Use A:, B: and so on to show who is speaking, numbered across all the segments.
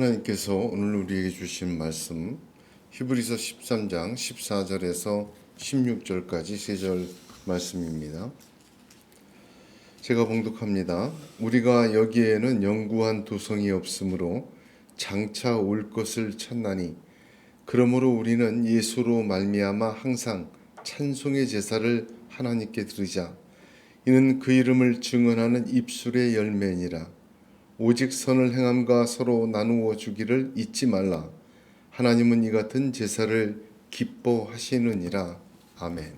A: 하나님께서 오늘 우리에게 주신 말씀 히브리서 13장 14절에서 16절까지 세 절 말씀입니다. 제가 봉독합니다. 우리가 여기에는 영구한 도성이 없으므로 장차 올 것을 찾나니 그러므로 우리는 예수로 말미암아 항상 찬송의 제사를 하나님께 드리자. 이는 그 이름을 증언하는 입술의 열매니라. 오직 선을 행함과 서로 나누어 주기를 잊지 말라. 하나님은 이 같은 제사를 기뻐하시느니라. 아멘.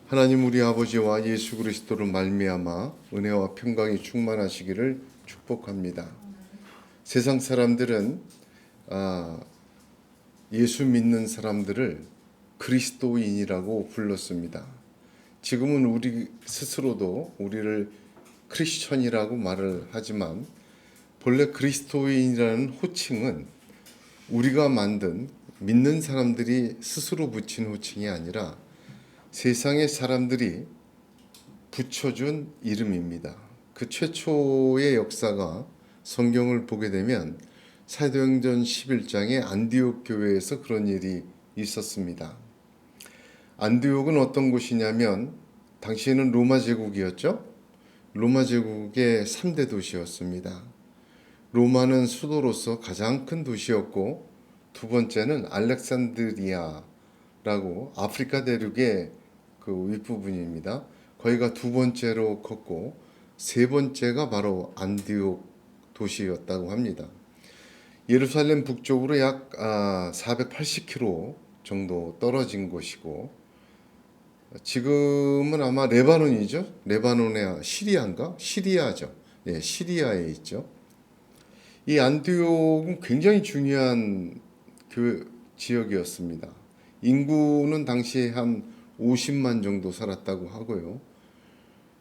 A: 하나님 우리 아버지와 예수 그리스도로 말미암아 은혜와 평강이 충만하시기를 축복합니다. 세상 사람들은 예수 믿는 사람들을 그리스도인이라고 불렀습니다. 지금은 우리 스스로도 우리를 크리스천이라고 말을 하지만 본래 그리스도인이라는 호칭은 우리가 만든 믿는 사람들이 스스로 붙인 호칭이 아니라 세상의 사람들이 붙여준 이름입니다. 그 최초의 역사가 성경을 보게 되면 사도행전 11장에 안디옥 교회에서 그런 일이 있었습니다. 안디옥은 어떤 곳이냐면 당시에는 로마 제국이었죠. 로마 제국의 3대 도시였습니다. 로마는 수도로서 가장 큰 도시였고 두 번째는 알렉산드리아라고 아프리카 대륙의 그 윗부분입니다. 거기가 두 번째로 컸고 세 번째가 바로 안디옥 도시였다고 합니다. 예루살렘 북쪽으로 약 480km 정도 떨어진 곳이고 지금은 아마 레바논이죠. 레바논의 시리아인가? 시리아죠. 네, 시리아에 있죠. 이 안디옥은 굉장히 중요한 지역이었습니다. 인구는 당시에 한 50만 정도 살았다고 하고요.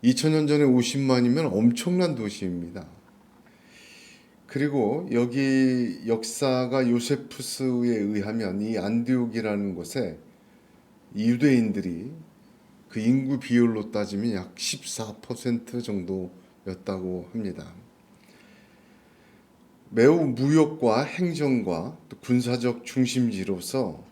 A: 2000년 전에 50만이면 엄청난 도시입니다. 그리고 여기 역사가 요세푸스에 의하면 이 안디옥이라는 곳에 유대인들이 그 인구 비율로 따지면 약 14% 정도였다고 합니다. 매우 무역과 행정과 또 군사적 중심지로서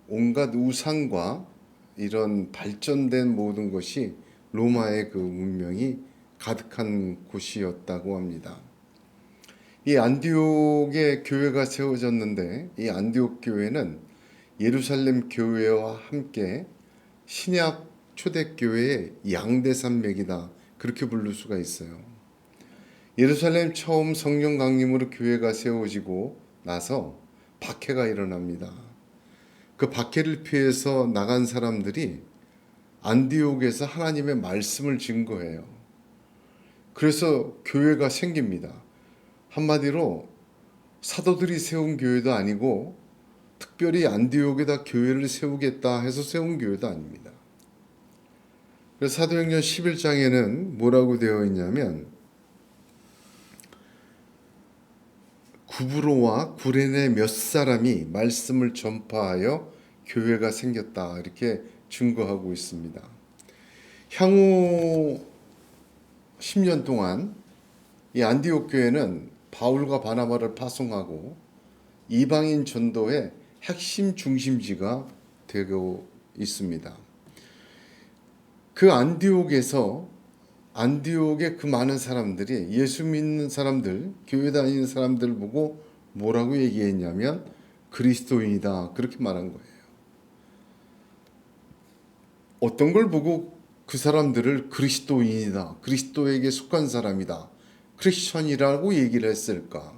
A: 온갖 우상과 이런 발전된 모든 것이 로마의 그 문명이 가득한 곳이었다고 합니다. 이 안디옥에 교회가 세워졌는데 이 안디옥 교회는 예루살렘 교회와 함께 신약 초대교회의 양대산맥이다 그렇게 부를 수가 있어요. 예루살렘 처음 성령 강림으로 교회가 세워지고 나서 박해가 일어납니다. 그 박해를 피해서 나간 사람들이 안디옥에서 하나님의 말씀을 증거해요. 그래서 교회가 생깁니다. 한마디로 사도들이 세운 교회도 아니고 특별히 안디옥에다 교회를 세우겠다 해서 세운 교회도 아닙니다. 그래서 사도행전 11장에는 뭐라고 되어 있냐면 구브로와 구레네 몇 사람이 말씀을 전파하여 교회가 생겼다 이렇게 증거하고 있습니다. 향후 10년 동안 이 안디옥 교회는 바울과 바나바를 파송하고 이방인 전도의 핵심 중심지가 되고 있습니다. 그 안디옥의 그 많은 사람들이 예수 믿는 사람들, 교회 다니는 사람들 보고 뭐라고 얘기했냐면 그리스도인이다 그렇게 말한 거예요. 어떤 걸 보고 그 사람들을 그리스도인이다, 그리스도에게 속한 사람이다, 크리스천이라고 얘기를 했을까?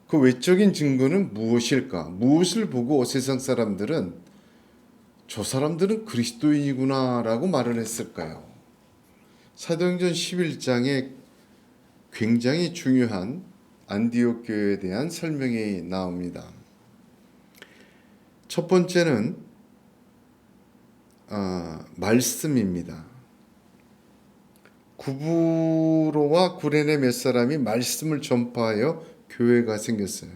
A: 그 외적인 증거는 무엇일까? 무엇을 보고 세상 사람들은 저 사람들은 그리스도인이구나라고 말을 했을까요? 사도행전 11장에 굉장히 중요한 안디옥 교회에 대한 설명이 나옵니다. 첫 번째는 말씀입니다. 구브로와 구레네 몇 사람이 말씀을 전파하여 교회가 생겼어요.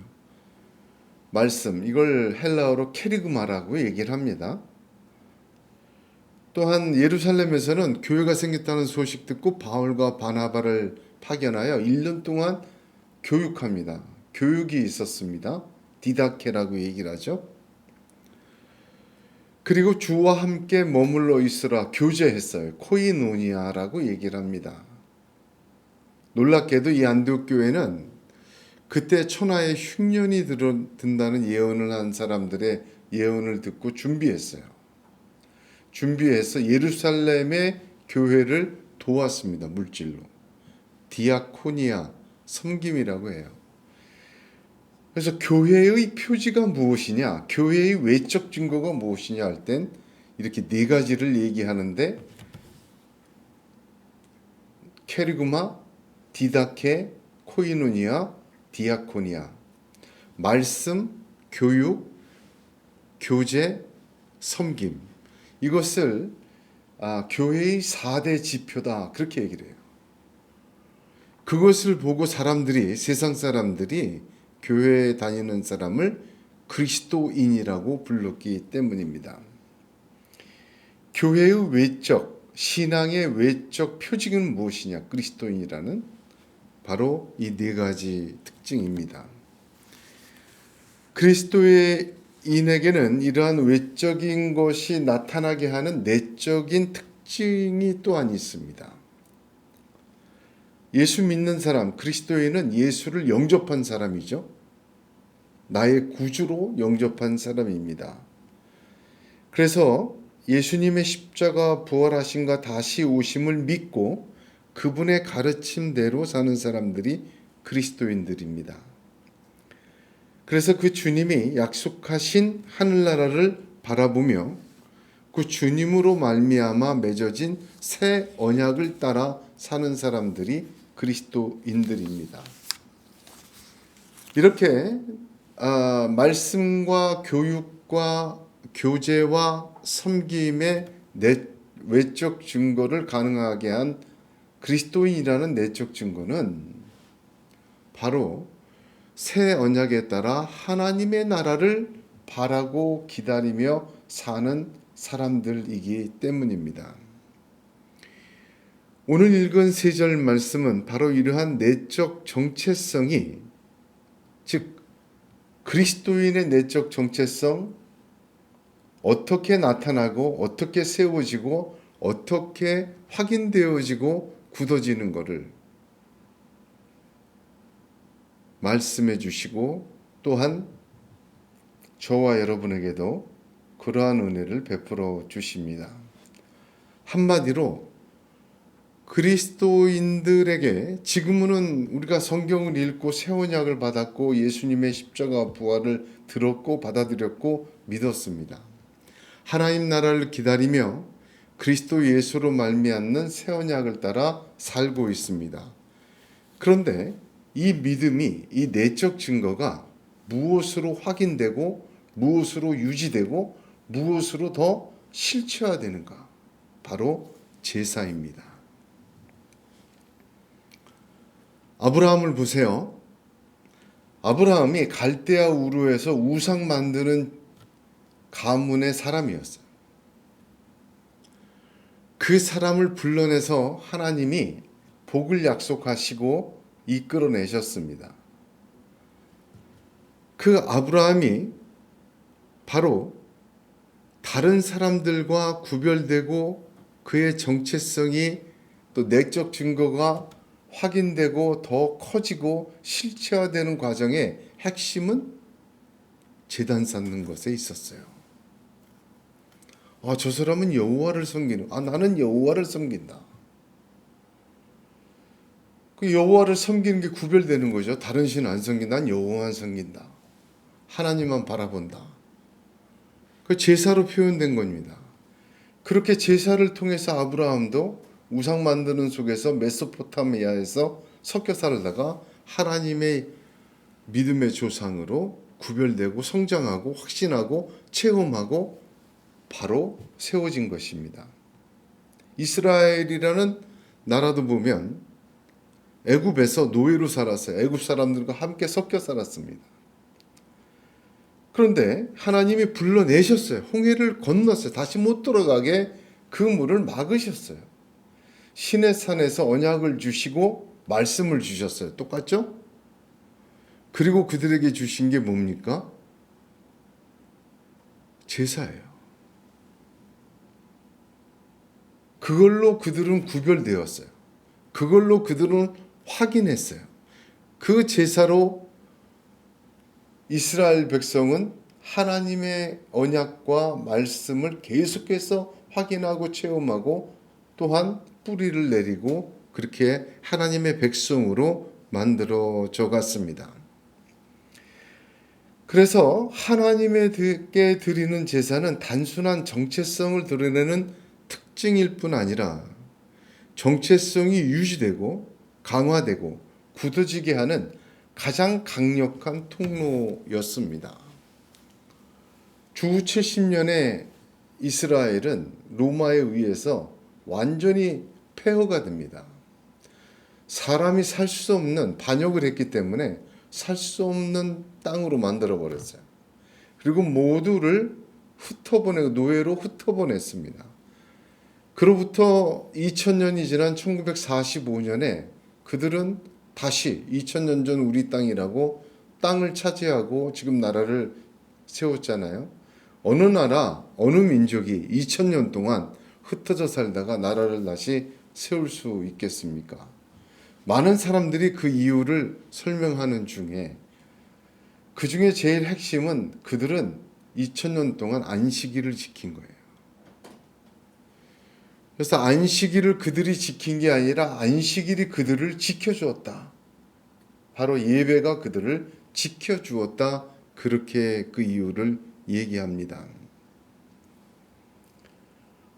A: 말씀, 이걸 헬라어로 케리그마라고 얘기를 합니다. 또한 예루살렘에서는 교회가 생겼다는 소식 듣고 바울과 바나바를 파견하여 1년 동안 교육합니다. 교육이 있었습니다. 디다케라고 얘기를 하죠. 그리고 주와 함께 머물러 있으라 교제했어요. 코이노니아라고 얘기를 합니다. 놀랍게도 이 안디옥 교회는 그때 천하에 흉년이 든다는 예언을 한 사람들의 예언을 듣고 준비했어요. 준비해서 예루살렘의 교회를 도왔습니다. 물질로. 디아코니아, 섬김이라고 해요. 그래서 교회의 표지가 무엇이냐, 교회의 외적 증거가 무엇이냐 할 땐 이렇게 네 가지를 얘기하는데, 케리그마, 디다케, 코이노니아, 디아코니아. 말씀, 교육, 교제, 섬김. 이것을 교회의 4대 지표다, 그렇게 얘기를 해요. 그것을 보고 세상 사람들이 교회에 다니는 사람을 그리스도인이라고 불렀기 때문입니다. 교회의 외적, 신앙의 외적 표징은 무엇이냐? 그리스도인이라는 바로 이 네 가지 특징입니다. 그리스도인에게는 이러한 외적인 것이 나타나게 하는 내적인 특징이 또한 있습니다. 예수 믿는 사람, 그리스도인은 예수를 영접한 사람이죠. 나의 구주로 영접한 사람입니다. 그래서 예수님의 십자가 부활하심과 다시 오심을 믿고 그분의 가르침대로 사는 사람들이 그리스도인들입니다. 그래서 그 주님이 약속하신 하늘나라를 바라보며 그 주님으로 말미암아 맺어진 새 언약을 따라 사는 사람들이 그리스도인들입니다. 이렇게 말씀과 교육과 교제와 섬김의 외적 증거를 가능하게 한 그리스도인이라는 내적 증거는 바로 새 언약에 따라 하나님의 나라를 바라고 기다리며 사는 사람들이기 때문입니다. 오늘 읽은 3절 말씀은 바로 이러한 내적 정체성이, 즉 그리스도인의 내적 정체성, 어떻게 나타나고 어떻게 세워지고 어떻게 확인되어지고 굳어지는 것을 말씀해 주시고, 또한 저와 여러분에게도 그러한 은혜를 베풀어 주십니다. 한마디로 그리스도인들에게 지금은 우리가 성경을 읽고 새 언약을 받았고 예수님의 십자가 부활을 들었고 받아들였고 믿었습니다. 하나님 나라를 기다리며 그리스도 예수로 말미암는 새 언약을 따라 살고 있습니다. 그런데 이 믿음이, 이 내적 증거가 무엇으로 확인되고 무엇으로 유지되고 무엇으로 더 실체화되는가? 바로 제사입니다. 아브라함을 보세요. 아브라함이 갈대아 우르에서 우상 만드는 가문의 사람이었어요. 그 사람을 불러내서 하나님이 복을 약속하시고 이끌어내셨습니다. 그 아브라함이 바로 다른 사람들과 구별되고 그의 정체성이 또 내적 증거가 확인되고 더 커지고 실체화되는 과정의 핵심은 제단 쌓는 것에 있었어요. 저 사람은 여호와를 섬기는, 나는 여호와를 섬긴다. 그 여호와를 섬기는 게 구별되는 거죠. 다른 신 안 섬긴다. 난 여호와만 섬긴다. 하나님만 바라본다. 그 제사로 표현된 겁니다. 그렇게 제사를 통해서 아브라함도 우상 만드는 속에서 메소포타미아에서 섞여 살다가 하나님의 믿음의 조상으로 구별되고 성장하고 확신하고 체험하고 바로 세워진 것입니다. 이스라엘이라는 나라도 보면 애굽에서 노예로 살았어요. 애굽 사람들과 함께 섞여 살았습니다. 그런데 하나님이 불러내셨어요. 홍해를 건넜어요. 다시 못 돌아가게 그 물을 막으셨어요. 시내산에서 언약을 주시고 말씀을 주셨어요. 똑같죠? 그리고 그들에게 주신 게 뭡니까? 제사예요. 그걸로 그들은 구별되었어요. 그걸로 그들은 확인했어요. 그 제사로 이스라엘 백성은 하나님의 언약과 말씀을 계속해서 확인하고 체험하고 또한 뿌리를 내리고 그렇게 하나님의 백성으로 만들어져 갔습니다. 그래서 하나님께 드리는 제사는 단순한 정체성을 드러내는 특징일 뿐 아니라 정체성이 유지되고 강화되고 굳어지게 하는 가장 강력한 통로였습니다. 주 70년에 이스라엘은 로마에 의해서 완전히 폐허가 됩니다. 사람이 살 수 없는 반역을 했기 때문에 살 수 없는 땅으로 만들어 버렸어요. 그리고 모두를 흩어보내고 노예로 흩어보냈습니다. 그로부터 2000년이 지난 1945년에 그들은 다시 2000년 전 우리 땅이라고 땅을 차지하고 지금 나라를 세웠잖아요. 어느 나라, 어느 민족이 2000년 동안 흩어져 살다가 나라를 다시 세울 수 있겠습니까? 많은 사람들이 그 이유를 설명하는 중에 그 중에 제일 핵심은 그들은 2000년 동안 안식일을 지킨 거예요. 그래서 안식일을 그들이 지킨 게 아니라 안식일이 그들을 지켜주었다. 바로 예배가 그들을 지켜주었다. 그렇게 그 이유를 얘기합니다.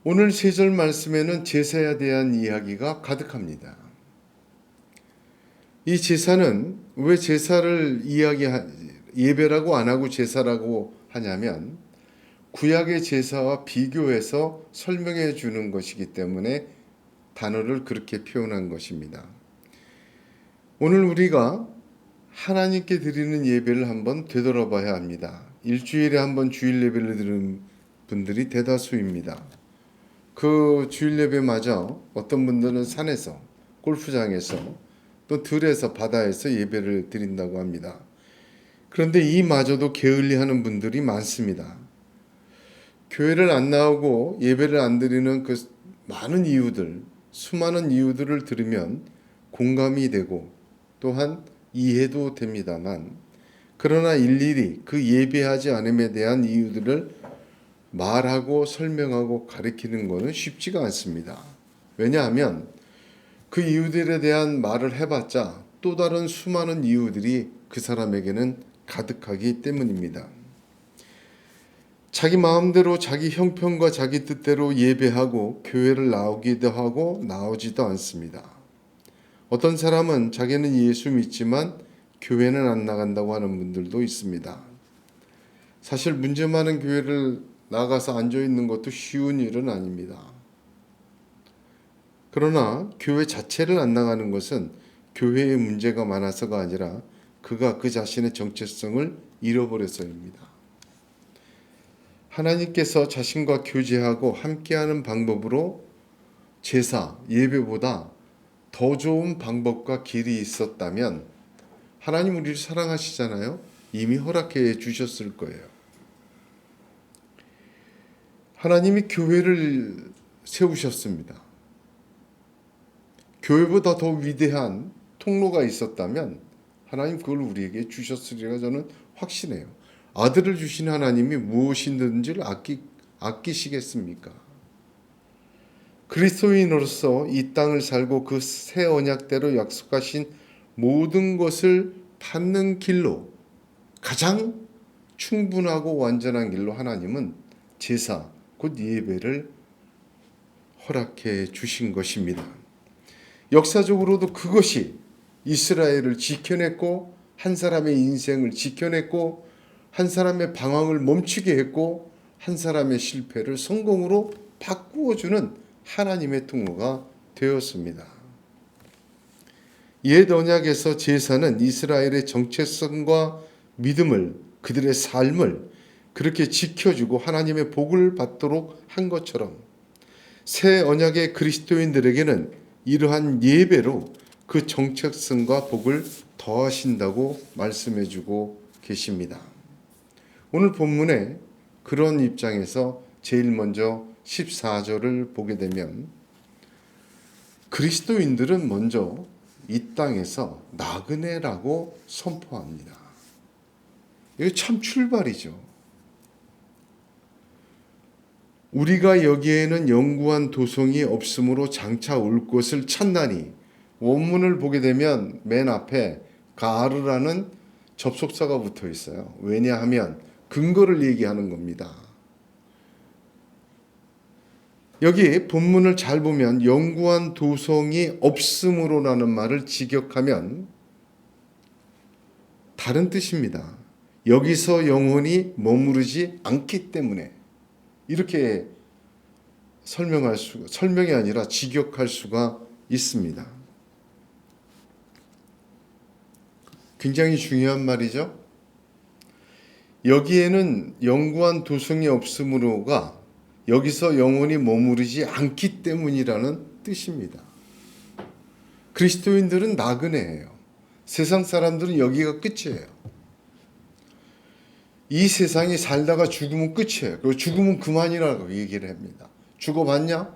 A: 오늘 3절 말씀에는 제사에 대한 이야기가 가득합니다. 이 제사는 왜 제사를 예배라고 안 하고 제사라고 하냐면 구약의 제사와 비교해서 설명해 주는 것이기 때문에 단어를 그렇게 표현한 것입니다. 오늘 우리가 하나님께 드리는 예배를 한번 되돌아봐야 합니다. 일주일에 한번 주일 예배를 드리는 분들이 대다수입니다. 그 주일 예배마저 어떤 분들은 산에서, 골프장에서, 또 들에서, 바다에서 예배를 드린다고 합니다. 그런데 이마저도 게을리하는 분들이 많습니다. 교회를 안 나오고 예배를 안 드리는 그 많은 이유들, 수많은 이유들을 들으면 공감이 되고 또한 이해도 됩니다만, 그러나 일일이 그 예배하지 않음에 대한 이유들을 말하고 설명하고 가르치는 것은 쉽지가 않습니다. 왜냐하면 그 이유들에 대한 말을 해봤자 또 다른 수많은 이유들이 그 사람에게는 가득하기 때문입니다. 자기 마음대로 자기 형편과 자기 뜻대로 예배하고 교회를 나오기도 하고 나오지도 않습니다. 어떤 사람은 자기는 예수 믿지만 교회는 안 나간다고 하는 분들도 있습니다. 사실 문제 많은 교회를 나가서 앉아있는 것도 쉬운 일은 아닙니다. 그러나 교회 자체를 안 나가는 것은 교회에 문제가 많아서가 아니라 그가 그 자신의 정체성을 잃어버려서입니다. 하나님께서 자신과 교제하고 함께하는 방법으로 제사, 예배보다 더 좋은 방법과 길이 있었다면 하나님 우리를 사랑하시잖아요. 이미 허락해 주셨을 거예요. 하나님이 교회를 세우셨습니다. 교회보다 더 위대한 통로가 있었다면 하나님 그걸 우리에게 주셨으리라 저는 확신해요. 아들을 주신 하나님이 무엇이든지를 아끼시겠습니까? 그리스도인으로서 이 땅을 살고 그 새 언약대로 약속하신 모든 것을 받는 길로 가장 충분하고 완전한 길로 하나님은 제사, 곧 예배를 허락해 주신 것입니다. 역사적으로도 그것이 이스라엘을 지켜냈고 한 사람의 인생을 지켜냈고 한 사람의 방황을 멈추게 했고 한 사람의 실패를 성공으로 바꾸어주는 하나님의 통로가 되었습니다. 옛 언약에서 제사는 이스라엘의 정체성과 믿음을, 그들의 삶을 그렇게 지켜주고 하나님의 복을 받도록 한 것처럼 새 언약의 그리스도인들에게는 이러한 예배로 그 정체성과 복을 더하신다고 말씀해주고 계십니다. 오늘 본문에 그런 입장에서 제일 먼저 14절을 보게 되면 그리스도인들은 먼저 이 땅에서 나그네라고 선포합니다. 이게 참 출발이죠. 우리가 여기에는 영구한 도성이 없으므로 장차 올 곳을 찾나니, 원문을 보게 되면 맨 앞에 가르라는 접속사가 붙어 있어요. 왜냐하면 근거를 얘기하는 겁니다. 여기 본문을 잘 보면 영구한 도성이 없으므로라는 말을 직역하면 다른 뜻입니다. 여기서 영원히 머무르지 않기 때문에, 이렇게 설명이 아니라 직역할 수가 있습니다. 굉장히 중요한 말이죠. 여기에는 영구한 도성이 없으므로가 여기서 영원히 머무르지 않기 때문이라는 뜻입니다. 그리스도인들은 나그네예요. 세상 사람들은 여기가 끝이에요. 이 세상에 살다가 죽으면 끝이에요. 그리고 죽으면 그만이라고 얘기를 합니다. 죽어봤냐?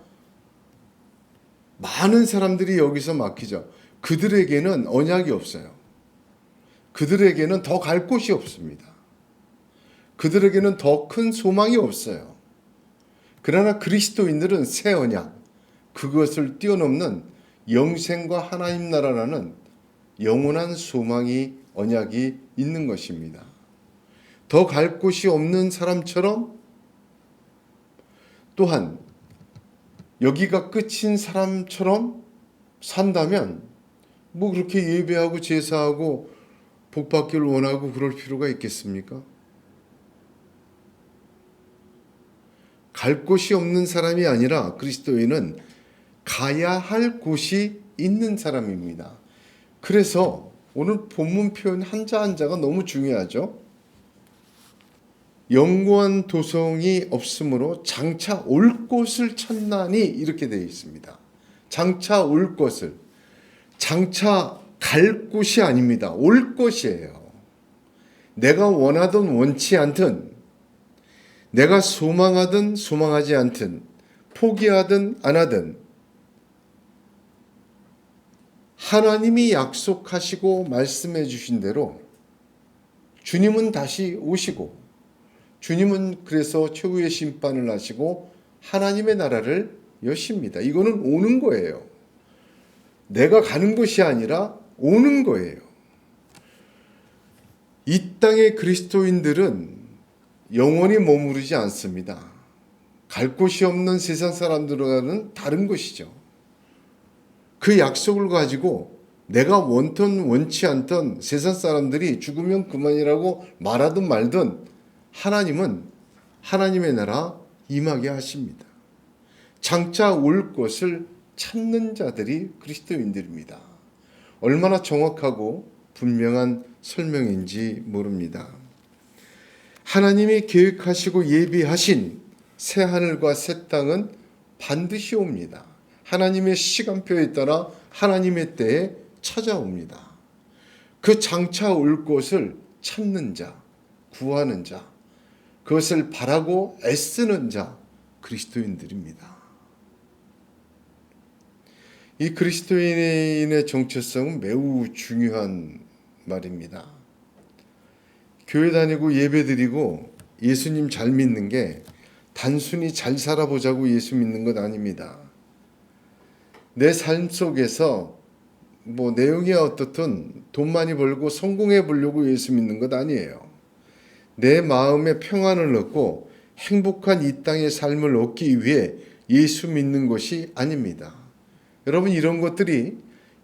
A: 많은 사람들이 여기서 막히죠. 그들에게는 언약이 없어요. 그들에게는 더 갈 곳이 없습니다. 그들에게는 더 큰 소망이 없어요. 그러나 그리스도인들은 새 언약, 그것을 뛰어넘는 영생과 하나님 나라라는 영원한 소망이, 언약이 있는 것입니다. 더 갈 곳이 없는 사람처럼, 또한 여기가 끝인 사람처럼 산다면 뭐 그렇게 예배하고 제사하고 복 받기를 원하고 그럴 필요가 있겠습니까? 갈 곳이 없는 사람이 아니라 그리스도인은 가야 할 곳이 있는 사람입니다. 그래서 오늘 본문 표현 한자 한자가 너무 중요하죠. 영구한 도성이 없으므로 장차 올 곳을 찾나니, 이렇게 되어 있습니다. 장차 올 곳을, 장차 갈 곳이 아닙니다. 올 곳이에요. 내가 원하든 원치 않든, 내가 소망하든 소망하지 않든, 포기하든 안 하든, 하나님이 약속하시고 말씀해 주신 대로 주님은 다시 오시고, 주님은 그래서 최후의 심판을 하시고 하나님의 나라를 여십니다. 이거는 오는 거예요. 내가 가는 것이 아니라 오는 거예요. 이 땅의 그리스도인들은 영원히 머무르지 않습니다. 갈 곳이 없는 세상 사람들과는 다른 것이죠. 그 약속을 가지고 내가 원ton 원치 않던 세상 사람들이 죽으면 그만이라고 말하든 말든 하나님은 하나님의 나라 임하게 하십니다. 장차 올 것을 찾는 자들이 그리스도인들입니다. 얼마나 정확하고 분명한 설명인지 모릅니다. 하나님이 계획하시고 예비하신 새 하늘과 새 땅은 반드시 옵니다. 하나님의 시간표에 따라 하나님의 때에 찾아옵니다. 그 장차 올 것을 찾는 자, 구하는 자, 그것을 바라고 애쓰는 자, 그리스도인들입니다. 이 그리스도인의 정체성은 매우 중요한 말입니다. 교회 다니고 예배 드리고 예수님 잘 믿는 게 단순히 잘 살아보자고 예수 믿는 것 아닙니다. 내 삶 속에서 뭐 내용이 어떻든 돈 많이 벌고 성공해 보려고 예수 믿는 것 아니에요. 내 마음에 평안을 얻고 행복한 이 땅의 삶을 얻기 위해 예수 믿는 것이 아닙니다. 여러분, 이런 것들이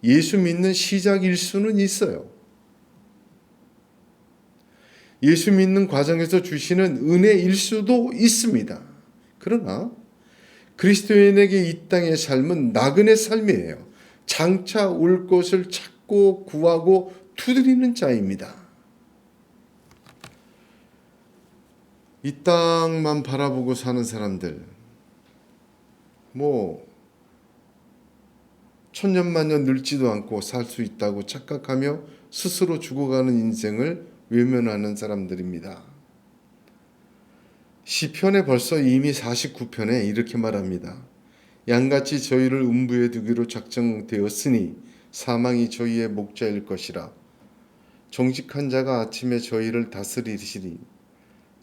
A: 예수 믿는 시작일 수는 있어요. 예수 믿는 과정에서 주시는 은혜일 수도 있습니다. 그러나 그리스도인에게 이 땅의 삶은 나그네 삶이에요. 장차 올 것을 찾고 구하고 두드리는 자입니다. 이 땅만 바라보고 사는 사람들, 천년만년 늙지도 않고 살 수 있다고 착각하며 스스로 죽어가는 인생을 외면하는 사람들입니다. 시편에 벌써 이미 49편에 이렇게 말합니다. 양같이 저희를 음부에 두기로 작정되었으니 사망이 저희의 목자일 것이라. 정직한 자가 아침에 저희를 다스리시리.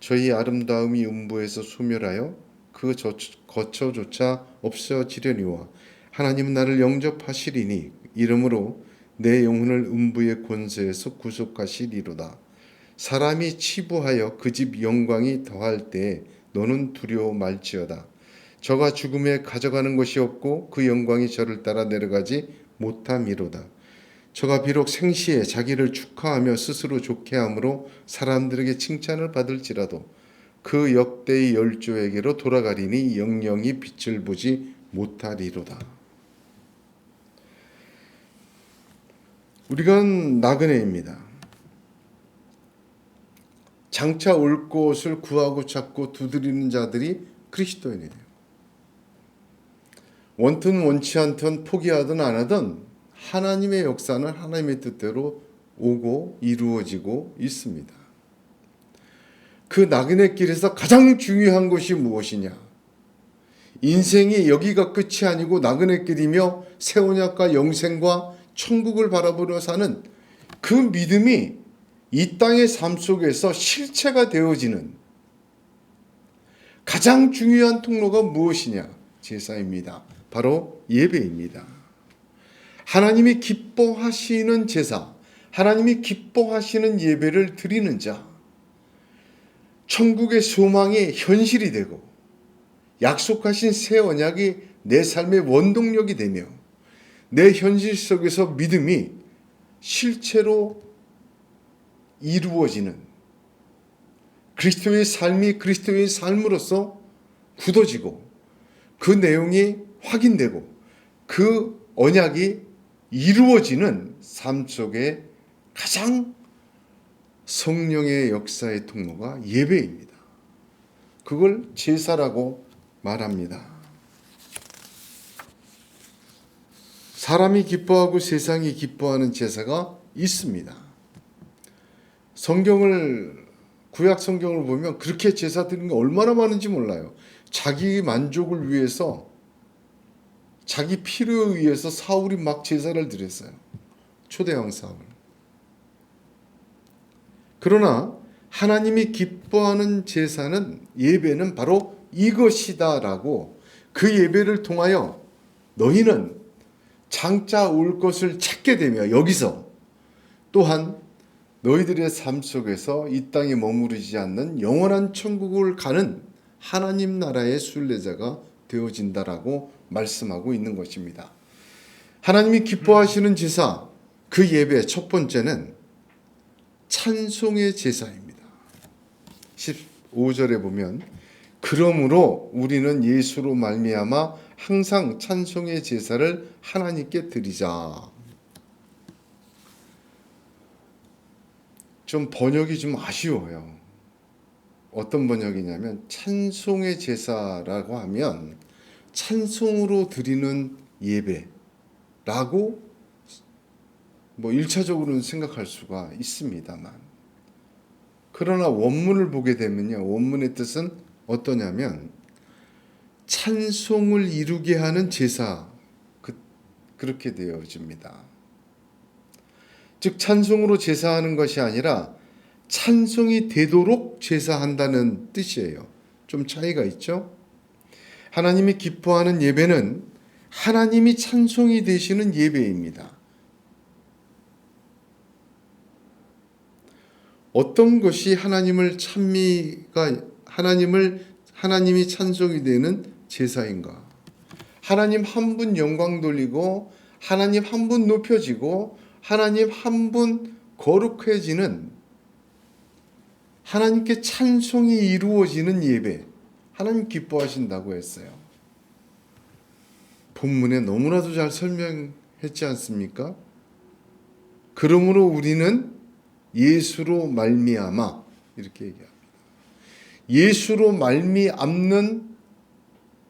A: 저희 아름다움이 음부에서 소멸하여 그 거처조차 없어지려니와 하나님은 나를 영접하시리니 이러므로 내 영혼을 음부의 권세에서 구속하시리로다. 사람이 치부하여 그 집 영광이 더할 때에 너는 두려워 말지어다. 저가 죽음에 가져가는 것이 없고 그 영광이 저를 따라 내려가지 못함이로다. 저가 비록 생시에 자기를 축하하며 스스로 좋게 함으로 사람들에게 칭찬을 받을지라도 그 역대의 열조에게로 돌아가리니 영영이 빛을 보지 못하리로다. 우리가 나그네입니다. 장차 올 것을 구하고 찾고 두드리는 자들이 그리스도인이에요. 원튼 원치 않든 포기하든 안 하든 하나님의 역사는 하나님의 뜻대로 오고 이루어지고 있습니다. 그 나그네 길에서 가장 중요한 것이 무엇이냐? 인생이 여기가 끝이 아니고 나그네 길이며 새 언약과 영생과 천국을 바라보며 사는 그 믿음이 이 땅의 삶 속에서 실체가 되어지는 가장 중요한 통로가 무엇이냐? 제사입니다. 바로 예배입니다. 하나님이 기뻐하시는 제사, 하나님이 기뻐하시는 예배를 드리는 자, 천국의 소망이 현실이 되고 약속하신 새 언약이 내 삶의 원동력이 되며 내 현실 속에서 믿음이 실체로 이루어지는 그리스도의 삶이 그리스도의 삶으로서 굳어지고 그 내용이 확인되고 그 언약이 이루어지는 삶 속에 가장 성령의 역사의 통로가 예배입니다. 그걸 제사라고 말합니다. 사람이 기뻐하고 세상이 기뻐하는 제사가 있습니다. 구약 성경을 보면 그렇게 제사 드리는 게 얼마나 많은지 몰라요. 자기 만족을 위해서, 자기 필요에 의해서 사울이 막 제사를 드렸어요. 초대왕 사울. 그러나 하나님이 기뻐하는 제사는, 예배는 바로 이것이다라고 그 예배를 통하여 너희는 장차 올 것을 찾게 되며 여기서 또한 너희들의 삶 속에서 이 땅에 머무르지 않는 영원한 천국을 가는 하나님 나라의 순례자가 되어진다라고 말씀하고 있는 것입니다. 하나님이 기뻐하시는 제사, 그 예배 첫 번째는 찬송의 제사입니다. 15절에 보면 그러므로 우리는 예수로 말미암아 항상 찬송의 제사를 하나님께 드리자. 좀 번역이 좀 아쉬워요. 어떤 번역이냐면 찬송의 제사라고 하면 찬송으로 드리는 예배라고 1차적으로는 생각할 수가 있습니다만, 그러나 원문을 보게 되면요, 원문의 뜻은 어떠냐면 찬송을 이루게 하는 제사, 그렇게 되어집니다. 즉 찬송으로 제사하는 것이 아니라 찬송이 되도록 제사한다는 뜻이에요. 좀 차이가 있죠? 하나님이 기뻐하는 예배는 하나님이 찬송이 되시는 예배입니다. 어떤 것이 하나님이 찬송이 되는 제사인가? 하나님 한 분 영광 돌리고 하나님 한 분 높여지고 하나님 한 분 거룩해지는, 하나님께 찬송이 이루어지는 예배, 하나님 기뻐하신다고 했어요. 본문에 너무나도 잘 설명했지 않습니까? 그러므로 우리는 예수로 말미암아, 이렇게 얘기합니다. 예수로 말미암는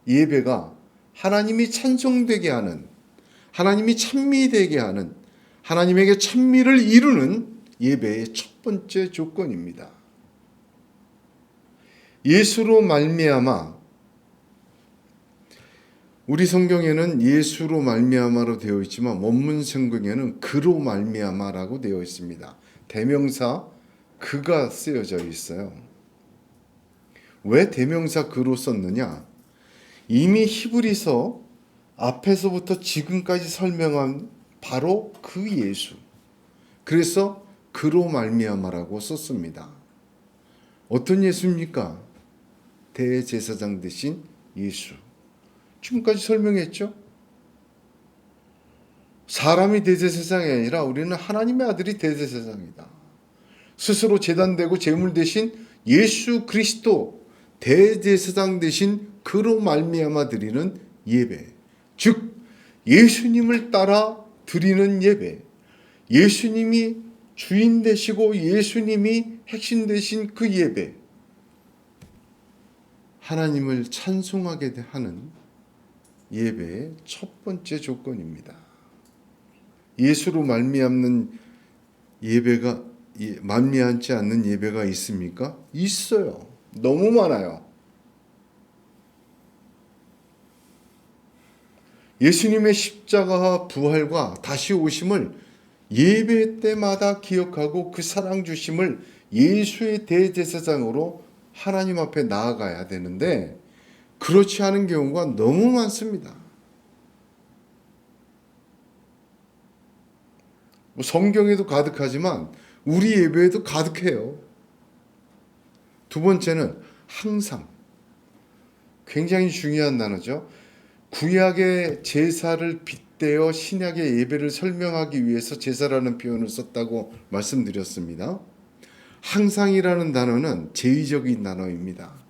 A: 예배가 하나님이 찬송되게 하는, 하나님이 찬미되게 하는, 하나님에게 찬미를 이루는 예배의 첫 번째 조건입니다. 예수로 말미암아, 우리 성경에는 예수로 말미암아로 되어 있지만 원문 성경에는 그로 말미암아라고 되어 있습니다. 대명사 그가 쓰여져 있어요. 왜 대명사 그로 썼느냐? 이미 히브리서 앞에서부터 지금까지 설명한 바로 그 예수. 그래서 그로 말미암아라고 썼습니다. 어떤 예수입니까? 대제사장 되신 예수. 지금까지 설명했죠? 사람이 대제사장이 아니라 우리는 하나님의 아들이 대제사장이다. 스스로 제단되고 제물 대신 예수 그리스도 대제사장 되신 그로 말미암아 드리는 예배. 즉 예수님을 따라 드리는 예배. 예수님이 주인 되시고 예수님이 핵심 되신 그 예배. 하나님을 찬송하게 하는 예배의 첫 번째 조건입니다. 예수로 말미암는 예배가 말미암지 않는 예배가 있습니까? 있어요. 너무 많아요. 예수님의 십자가와 부활과 다시 오심을 예배 때마다 기억하고 그 사랑 주심을 예수의 대제사장으로 하나님 앞에 나아가야 되는데 그렇지 않은 경우가 너무 많습니다. 성경에도 가득하지만 우리 예배에도 가득해요. 두 번째는 항상. 굉장히 중요한 단어죠. 구약의 제사를 빗대어 신약의 예배를 설명하기 위해서 제사라는 표현을 썼다고 말씀드렸습니다. 항상이라는 단어는 제의적인 단어입니다.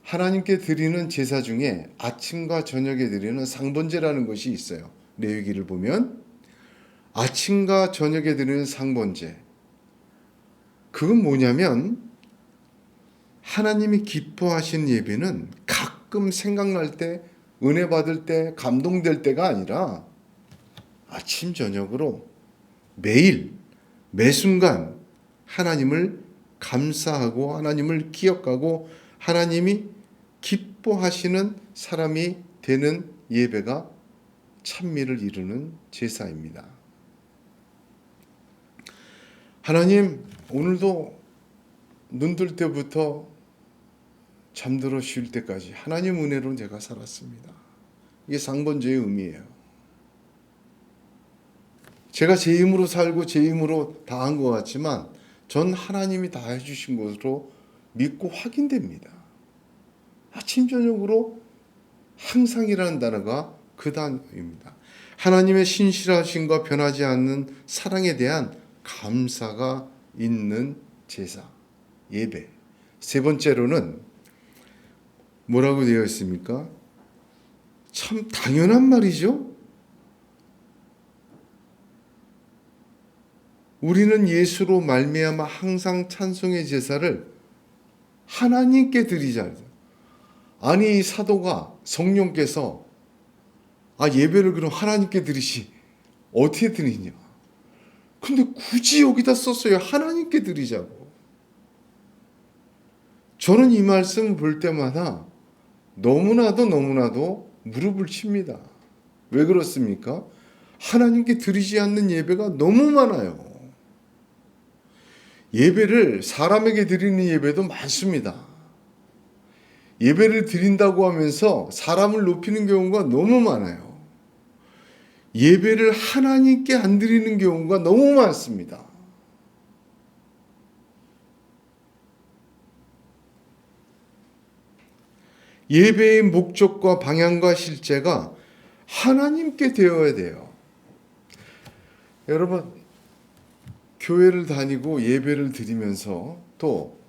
A: 하나님께 드리는 제사 중에 아침과 저녁에 드리는 상번제라는 것이 있어요. 레위기를 보면 아침과 저녁에 드리는 상번제. 그건 뭐냐면 하나님이 기뻐하시는 예배는 가끔 생각날 때, 은혜 받을 때, 감동될 때가 아니라 아침 저녁으로 매일 매 순간 하나님을 감사하고 하나님을 기억하고 하나님이 기뻐하시는 사람이 되는 예배가 찬미를 이루는 제사입니다. 하나님, 오늘도 눈 뜰 때부터 잠들어 쉴 때까지 하나님 은혜로 제가 살았습니다. 이게 상번제의 의미예요. 제가 제 힘으로 살고 제 힘으로 다 한 것 같지만 전 하나님이 다 해주신 것으로 믿고 확인됩니다. 아침 저녁으로 항상이라는 단어가 그 단어입니다. 하나님의 신실하심과 변하지 않는 사랑에 대한 감사가 있는 제사, 예배. 세 번째로는 뭐라고 되어 있습니까? 참 당연한 말이죠. 우리는 예수로 말미암아 항상 찬송의 제사를 하나님께 드리자. 아니 사도가 성령께서 예배를 그럼 하나님께 드리시 어떻게 드리냐? 근데 굳이 여기다 썼어요. 하나님께 드리자고. 저는 이 말씀을 볼 때마다 너무나도 무릎을 칩니다. 왜 그렇습니까? 하나님께 드리지 않는 예배가 너무 많아요. 예배를 사람에게 드리는 예배도 많습니다. 예배를 드린다고 하면서 사람을 높이는 경우가 너무 많아요. 예배를 하나님께 안 드리는 경우가 너무 많습니다. 예배의 목적과 방향과 실제가 하나님께 되어야 돼요. 여러분, 교회를 다니고 예배를 드리면서 또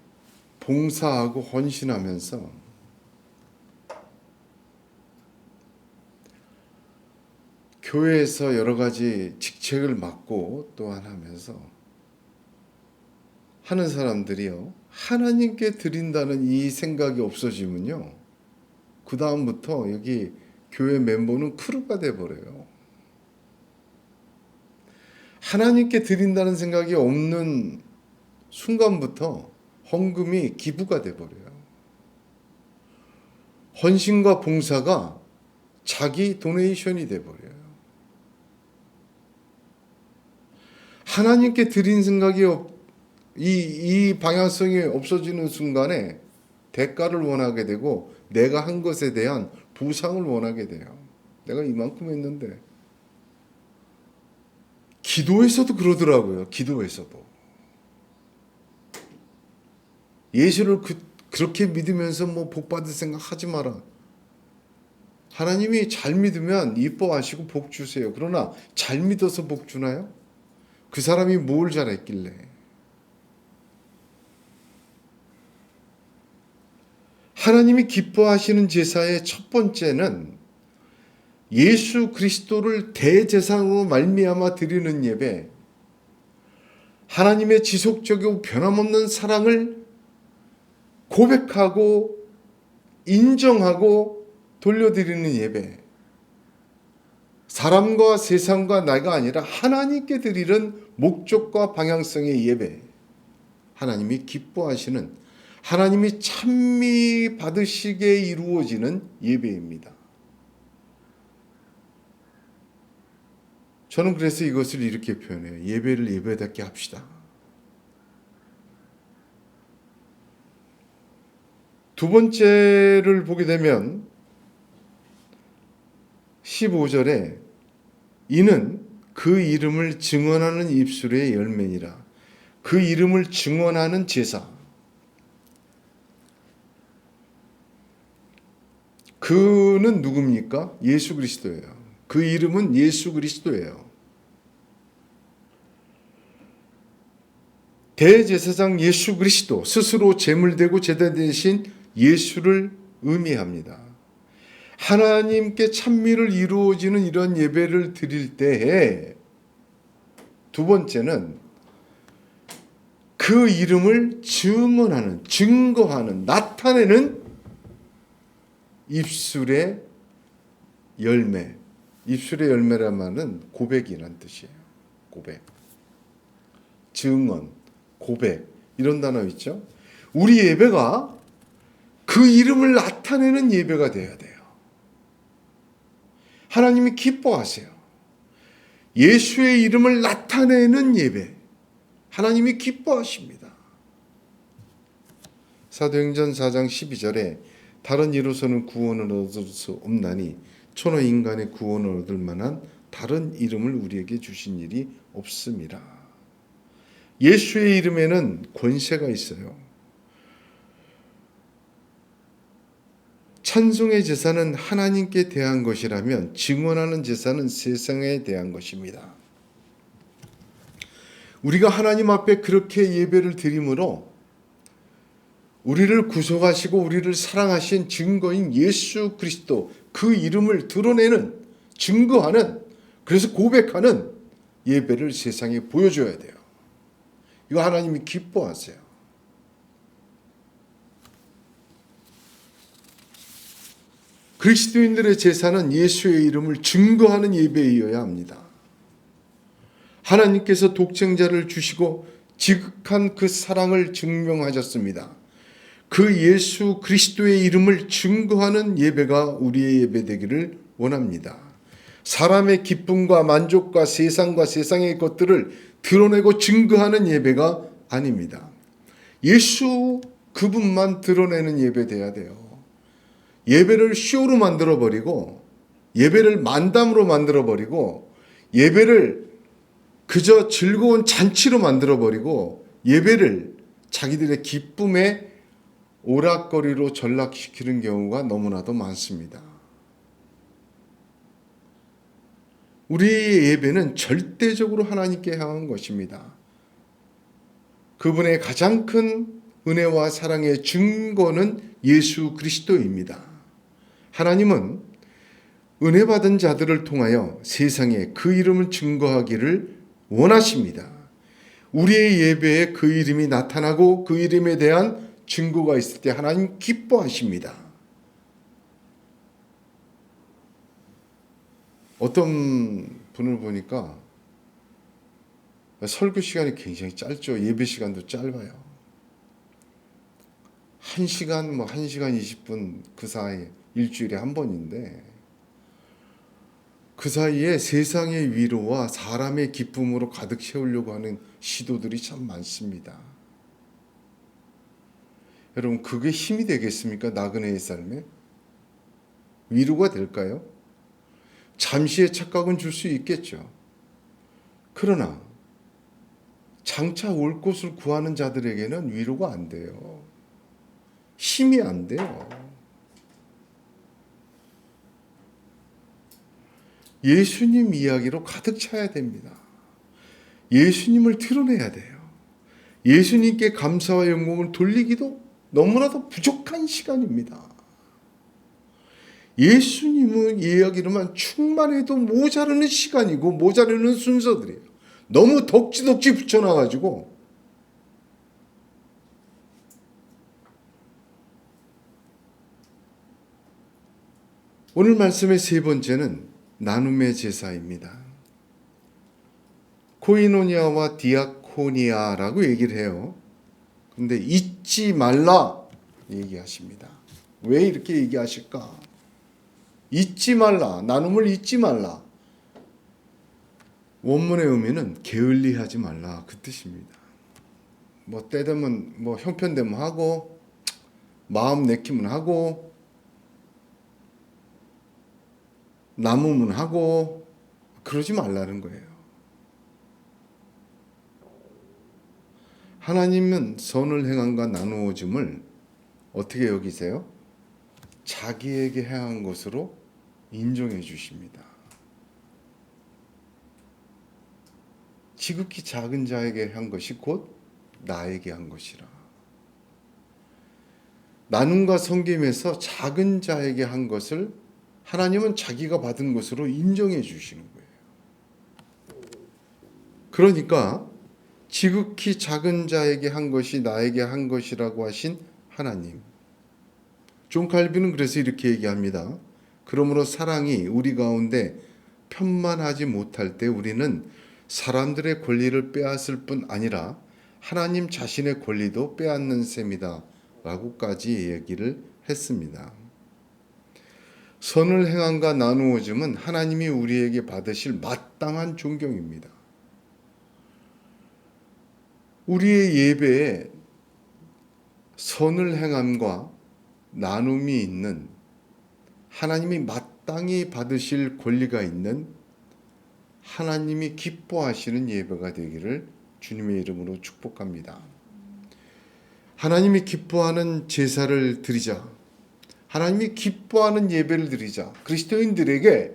A: 봉사하고 헌신하면서 교회에서 여러 가지 직책을 맡고 또한 하면서 하는 사람들이요, 하나님께 드린다는 이 생각이 없어지면요, 그 다음부터 여기 교회 멤버는 크루가 돼버려요. 하나님께 드린다는 생각이 없는 순간부터 헌금이 기부가 돼버려요. 헌신과 봉사가 자기 도네이션이 돼버려요. 하나님께 드린 생각이 이 방향성이 없어지는 순간에 대가를 원하게 되고 내가 한 것에 대한 보상을 원하게 돼요. 내가 이만큼 했는데. 기도에서도 그러더라고요. 기도에서도. 예수를 그렇게 믿으면서 뭐 복 받을 생각 하지 마라. 하나님이 잘 믿으면 이뻐하시고 복 주세요. 그러나 잘 믿어서 복 주나요? 그 사람이 뭘 잘했길래? 하나님이 기뻐하시는 제사의 첫 번째는 예수 그리스도를 대제사장으로 말미암아 드리는 예배, 하나님의 지속적이고 변함없는 사랑을 고백하고 인정하고 돌려드리는 예배, 사람과 세상과 나가 아니라 하나님께 드리는 목적과 방향성의 예배, 하나님이 기뻐하시는, 하나님이 찬미 받으시게 이루어지는 예배입니다. 저는 그래서 이것을 이렇게 표현해요. 예배를 예배답게 합시다. 두 번째를 보게 되면 15절에 이는 그 이름을 증언하는 입술의 열매니라. 그 이름을 증언하는 제사. 그는 누굽니까? 예수 그리스도예요. 그 이름은 예수 그리스도예요. 대제사장 예수 그리스도, 스스로 제물되고 제단 되신 예수를 의미합니다. 하나님께 찬미를 이루어지는 이런 예배를 드릴 때에 두 번째는 그 이름을 증언하는, 증거하는, 나타내는 입술의 열매. 입술의 열매란 말은 고백이란 뜻이에요. 고백. 증언, 고백, 이런 단어 있죠. 우리 예배가 그 이름을 나타내는 예배가 되어야 돼요. 하나님이 기뻐하세요. 예수의 이름을 나타내는 예배, 하나님이 기뻐하십니다. 사도행전 4장 12절에 다른 이로서는 구원을 얻을 수 없나니 천하 인간의 구원을 얻을 만한 다른 이름을 우리에게 주신 일이 없습니다. 예수의 이름에는 권세가 있어요. 찬송의 제사는 하나님께 대한 것이라면 증언하는 제사는 세상에 대한 것입니다. 우리가 하나님 앞에 그렇게 예배를 드림으로 우리를 구속하시고 우리를 사랑하신 증거인 예수 그리스도, 그 이름을 드러내는, 증거하는, 그래서 고백하는 예배를 세상에 보여줘야 돼요. 이거 하나님이 기뻐하세요. 그리스도인들의 제사는 예수의 이름을 증거하는 예배이어야 합니다. 하나님께서 독생자를 주시고 지극한 그 사랑을 증명하셨습니다. 그 예수 그리스도의 이름을 증거하는 예배가 우리의 예배 되기를 원합니다. 사람의 기쁨과 만족과 세상과 세상의 것들을 드러내고 증거하는 예배가 아닙니다. 예수 그분만 드러내는 예배 돼야 돼요. 예배를 쇼로 만들어버리고 예배를 만담으로 만들어버리고 예배를 그저 즐거운 잔치로 만들어버리고 예배를 자기들의 기쁨의 오락거리로 전락시키는 경우가 너무나도 많습니다. 우리의 예배는 절대적으로 하나님께 향한 것입니다. 그분의 가장 큰 은혜와 사랑의 증거는 예수 그리스도입니다. 하나님은 은혜 받은 자들을 통하여 세상에 그 이름을 증거하기를 원하십니다. 우리의 예배에 그 이름이 나타나고 그 이름에 대한 증거가 있을 때 하나님 기뻐하십니다. 어떤 분을 보니까 설교 시간이 굉장히 짧죠. 예배 시간도 짧아요. 1시간, 1시간 20분 그 사이 일주일에 한 번인데 그 사이에 세상의 위로와 사람의 기쁨으로 가득 채우려고 하는 시도들이 참 많습니다. 여러분, 그게 힘이 되겠습니까? 나그네의 삶에? 위로가 될까요? 잠시의 착각은 줄 수 있겠죠. 그러나 장차 올 곳을 구하는 자들에게는 위로가 안 돼요. 힘이 안 돼요. 예수님 이야기로 가득 차야 됩니다. 예수님을 드러내야 돼요. 예수님께 감사와 영광을 돌리기도 너무나도 부족한 시간입니다. 예수님은 이야기로만 충만해도 모자르는 시간이고 모자르는 순서들이에요. 너무 덕지덕지 붙여놔가지고 오늘 말씀의 세 번째는 나눔의 제사입니다. 코이노니아와 디아코니아라고 얘기를 해요. 근데 잊지 말라 얘기하십니다. 왜 이렇게 얘기하실까? 잊지 말라, 나눔을 잊지 말라. 원문의 의미는 게을리하지 말라 그 뜻입니다. 때 되면 형편되면 하고 마음 내키면 하고 남으면 하고 그러지 말라는 거예요. 하나님은 선을 행함과 나누어 줌을 어떻게 여기세요? 자기에게 행한 것으로 인정해 주십니다. 지극히 작은 자에게 한 것이 곧 나에게 한 것이라. 나눔과 섬김에서 작은 자에게 한 것을 하나님은 자기가 받은 것으로 인정해 주시는 거예요. 그러니까 지극히 작은 자에게 한 것이 나에게 한 것이라고 하신 하나님. 존 칼빈은 그래서 이렇게 얘기합니다. 그러므로 사랑이 우리 가운데 편만하지 못할 때 우리는 사람들의 권리를 빼앗을 뿐 아니라 하나님 자신의 권리도 빼앗는 셈이다 라고까지 얘기를 했습니다. 선을 행함과 나누어 줌은 하나님이 우리에게 받으실 마땅한 존경입니다. 우리의 예배에 선을 행함과 나눔이 있는 하나님이 마땅히 받으실 권리가 있는 하나님이 기뻐하시는 예배가 되기를 주님의 이름으로 축복합니다. 하나님이 기뻐하는 제사를 드리자. 하나님이 기뻐하는 예배를 드리자. 그리스도인들에게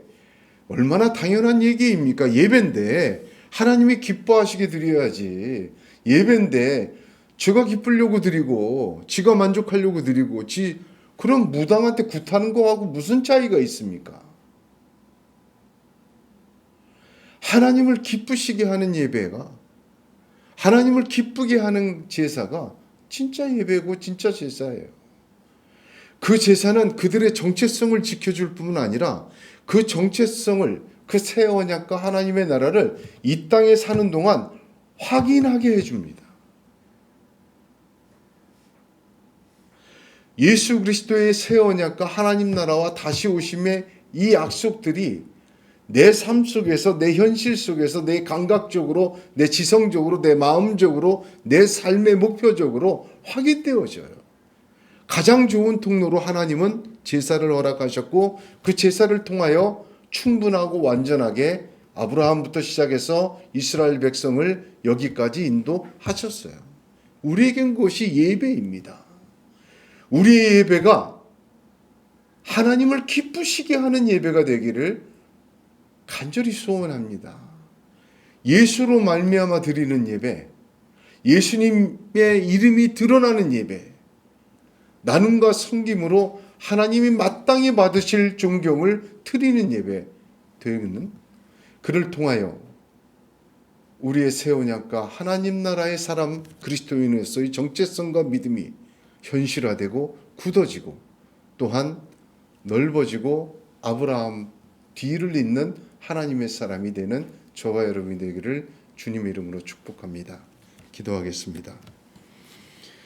A: 얼마나 당연한 얘기입니까? 예배인데 하나님이 기뻐하시게 드려야지. 예배인데 지가 기쁘려고 드리고 지가 만족하려고 드리고 그런 무당한테 굿하는 거하고 무슨 차이가 있습니까? 하나님을 기쁘시게 하는 예배가 하나님을 기쁘게 하는 제사가 진짜 예배고 진짜 제사예요. 그 제사는 그들의 정체성을 지켜줄 뿐만 아니라 그 정체성을 그 새 언약과 하나님의 나라를 이 땅에 사는 동안 확인하게 해줍니다. 예수 그리스도의 새 언약과 하나님 나라와 다시 오심의 이 약속들이 내 삶 속에서 내 현실 속에서 내 감각적으로 내 지성적으로 내 마음적으로 내 삶의 목표적으로 확인되어져요. 가장 좋은 통로로 하나님은 제사를 허락하셨고 그 제사를 통하여 충분하고 완전하게 아브라함부터 시작해서 이스라엘 백성을 여기까지 인도하셨어요. 우리에겐 그것이 예배입니다. 우리의 예배가 하나님을 기쁘시게 하는 예배가 되기를 간절히 소원합니다. 예수로 말미암아 드리는 예배, 예수님의 이름이 드러나는 예배, 나눔과 섬김으로 하나님이 마땅히 받으실 존경을 드리는 예배 되는 그를 통하여 우리의 새 언약과 하나님 나라의 사람 그리스도인으로서의 정체성과 믿음이 현실화되고 굳어지고 또한 넓어지고 아브라함 뒤를 잇는 하나님의 사람이 되는 저와 여러분이 되기를 주님 이름으로 축복합니다. 기도하겠습니다.